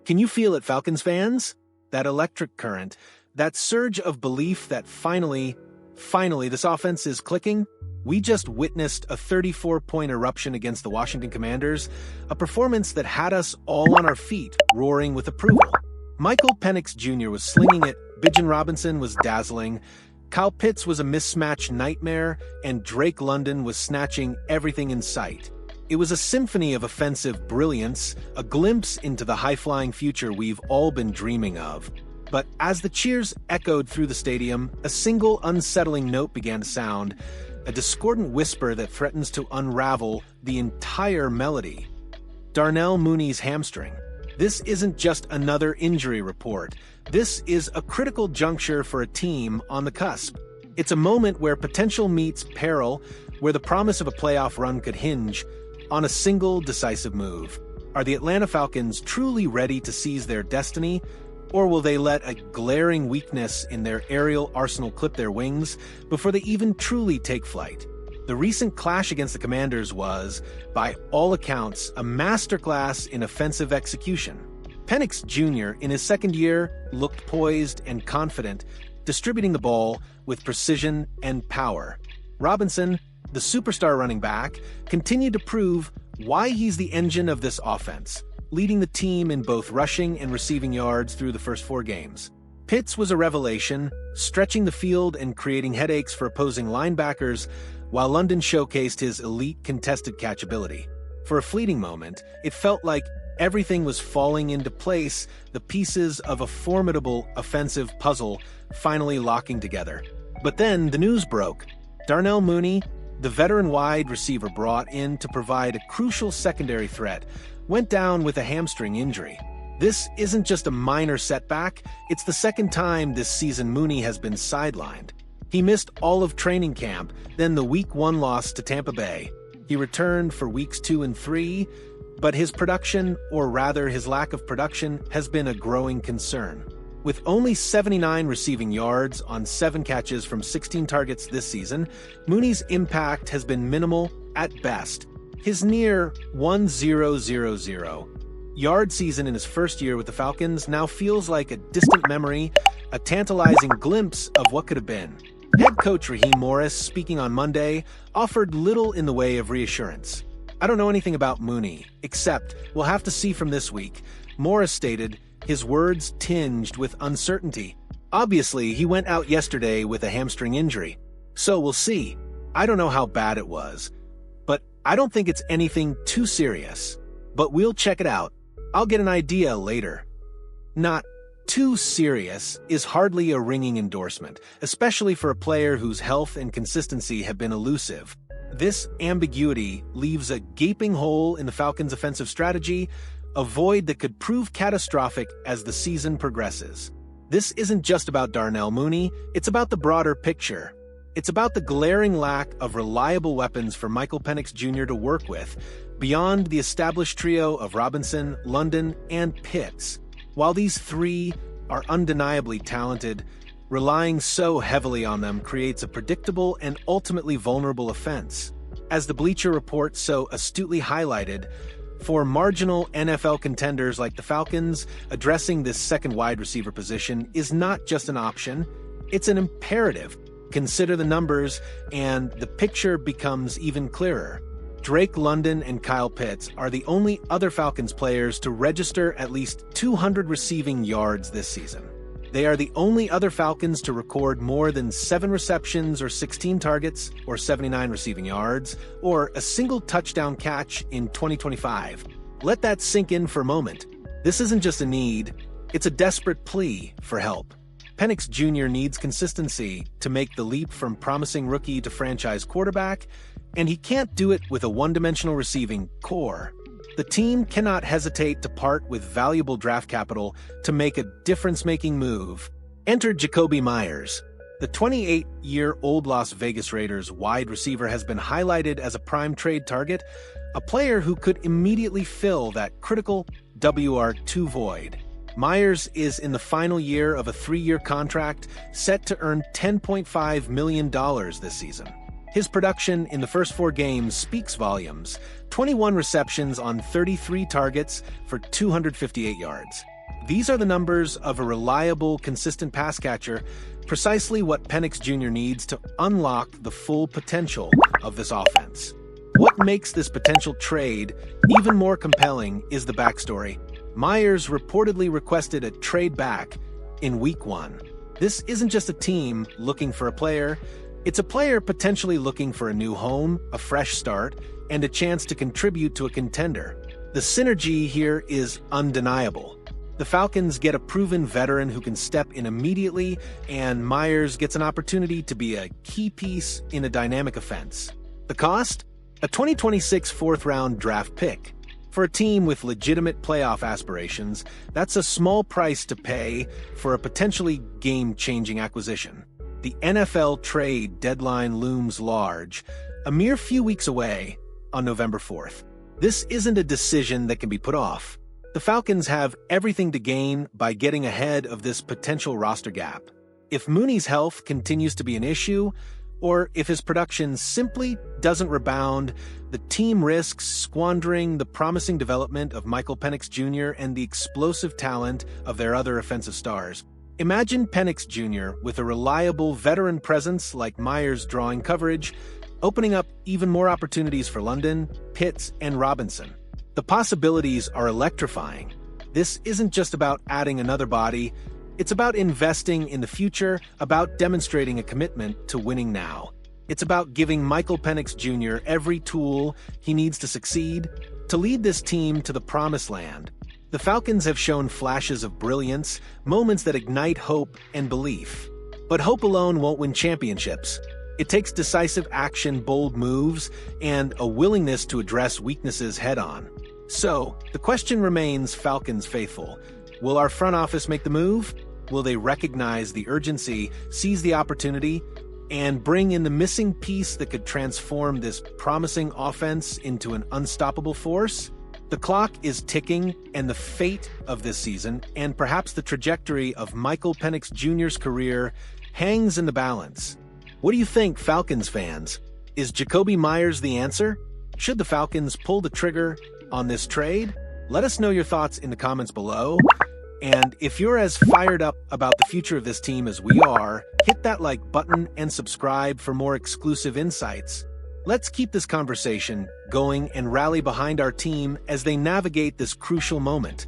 Can you feel it, Falcons fans? That electric current, that surge of belief that finally, this offense is clicking? We just witnessed a 34-point eruption against the Washington Commanders, a performance that had us all on our feet, roaring with approval. Michael Penix Jr. was slinging it, Bijan Robinson was dazzling, Kyle Pitts was a mismatch nightmare, and Drake London was snatching everything in sight. It was a symphony of offensive brilliance, a glimpse into the high-flying future we've all been dreaming of. But as the cheers echoed through the stadium, a single unsettling note began to sound, a discordant whisper that threatens to unravel the entire melody. Darnell Mooney's hamstring. This isn't just another injury report. This is a critical juncture for a team on the cusp. It's a moment where potential meets peril, where the promise of a playoff run could hinge on a single decisive move. Are the Atlanta Falcons truly ready to seize their destiny, or will they let a glaring weakness in their aerial arsenal clip their wings before they even truly take flight? The recent clash against the Commanders was, by all accounts, a masterclass in offensive execution. Penix Jr., in his second year, looked poised and confident, distributing the ball with precision and power. Robinson, the superstar running back, continued to prove why he's the engine of this offense, leading the team in both rushing and receiving yards through the first 4 games. Pitts was a revelation, stretching the field and creating headaches for opposing linebackers, while London showcased his elite contested catchability. For a fleeting moment, it felt like everything was falling into place, the pieces of a formidable offensive puzzle finally locking together. But then the news broke. Darnell Mooney, the veteran wide receiver brought in to provide a crucial secondary threat, went down with a hamstring injury. This isn't just a minor setback, it's the second time this season Mooney has been sidelined. He missed all of training camp, then the Week 1 loss to Tampa Bay. He returned for Weeks 2 and 3, but his production, or rather his lack of production, has been a growing concern. With only 79 receiving yards on 7 catches from 16 targets this season, Mooney's impact has been minimal at best. His near 1,000 yard season in his first year with the Falcons now feels like a distant memory, a tantalizing glimpse of what could have been. Head coach Raheem Morris, speaking on Monday, offered little in the way of reassurance. "I don't know anything about Mooney, except we'll have to see from this week," Morris stated, his words tinged with uncertainty. Obviously, he went out yesterday with a hamstring injury, so we'll see. I don't know how bad it was, but I don't think it's anything too serious. But we'll check it out. I'll get an idea later. Not too serious is hardly a ringing endorsement, especially for a player whose health and consistency have been elusive. This ambiguity leaves a gaping hole in the Falcons' offensive strategy, a void that could prove catastrophic as the season progresses. This isn't just about Darnell Mooney, it's about the broader picture. It's about the glaring lack of reliable weapons for Michael Penix Jr. to work with, beyond the established trio of Robinson, London, and Pitts. While these 3 are undeniably talented, relying so heavily on them creates a predictable and ultimately vulnerable offense. As the Bleacher Report so astutely highlighted, for marginal NFL contenders like the Falcons, addressing this second wide receiver position is not just an option, it's an imperative. Consider the numbers, and the picture becomes even clearer. Drake London and Kyle Pitts are the only other Falcons players to register at least 200 receiving yards this season. They are the only other Falcons to record more than 7 receptions or 16 targets or 79 receiving yards, or a single touchdown catch in 2025. Let that sink in for a moment. This isn't just a need, it's a desperate plea for help. Penix Jr. needs consistency to make the leap from promising rookie to franchise quarterback, and he can't do it with a one-dimensional receiving core. The team cannot hesitate to part with valuable draft capital to make a difference-making move. Enter Jakobi Meyers. The 28-year-old Las Vegas Raiders wide receiver has been highlighted as a prime trade target, a player who could immediately fill that critical WR2 void. Meyers is in the final year of a 3-year contract set to earn $10.5 million this season. His production in the first 4 games speaks volumes: 21 receptions on 33 targets for 258 yards. These are the numbers of a reliable, consistent pass catcher, precisely what Penix Jr. needs to unlock the full potential of this offense. What makes this potential trade even more compelling is the backstory. Meyers reportedly requested a trade back in Week 1. This isn't just a team looking for a player, it's a player potentially looking for a new home, a fresh start, and a chance to contribute to a contender. The synergy here is undeniable. The Falcons get a proven veteran who can step in immediately, and Meyers gets an opportunity to be a key piece in a dynamic offense. The cost? A 2026 fourth-round draft pick. For a team with legitimate playoff aspirations, that's a small price to pay for a potentially game-changing acquisition. The NFL trade deadline looms large, a mere few weeks away on November 4th. This isn't a decision that can be put off. The Falcons have everything to gain by getting ahead of this potential roster gap. If Mooney's health continues to be an issue, or if his production simply doesn't rebound, the team risks squandering the promising development of Michael Penix Jr. and the explosive talent of their other offensive stars. Imagine Penix Jr. with a reliable veteran presence like Meyers drawing coverage, opening up even more opportunities for London, Pitts, and Robinson. The possibilities are electrifying. This isn't just about adding another body, it's about investing in the future, about demonstrating a commitment to winning now. It's about giving Michael Penix Jr. every tool he needs to succeed, to lead this team to the promised land. The Falcons have shown flashes of brilliance, moments that ignite hope and belief. But hope alone won't win championships. It takes decisive action, bold moves, and a willingness to address weaknesses head-on. So, the question remains, Falcons faithful. Will our front office make the move? Will they recognize the urgency, seize the opportunity, and bring in the missing piece that could transform this promising offense into an unstoppable force? The clock is ticking, and the fate of this season, and perhaps the trajectory of Michael Penix Jr.'s career, hangs in the balance. What do you think, Falcons fans? Is Jakobi Meyers the answer? Should the Falcons pull the trigger on this trade? Let us know your thoughts in the comments below. And if you're as fired up about the future of this team as we are, hit that like button and subscribe for more exclusive insights. Let's keep this conversation going and rally behind our team as they navigate this crucial moment.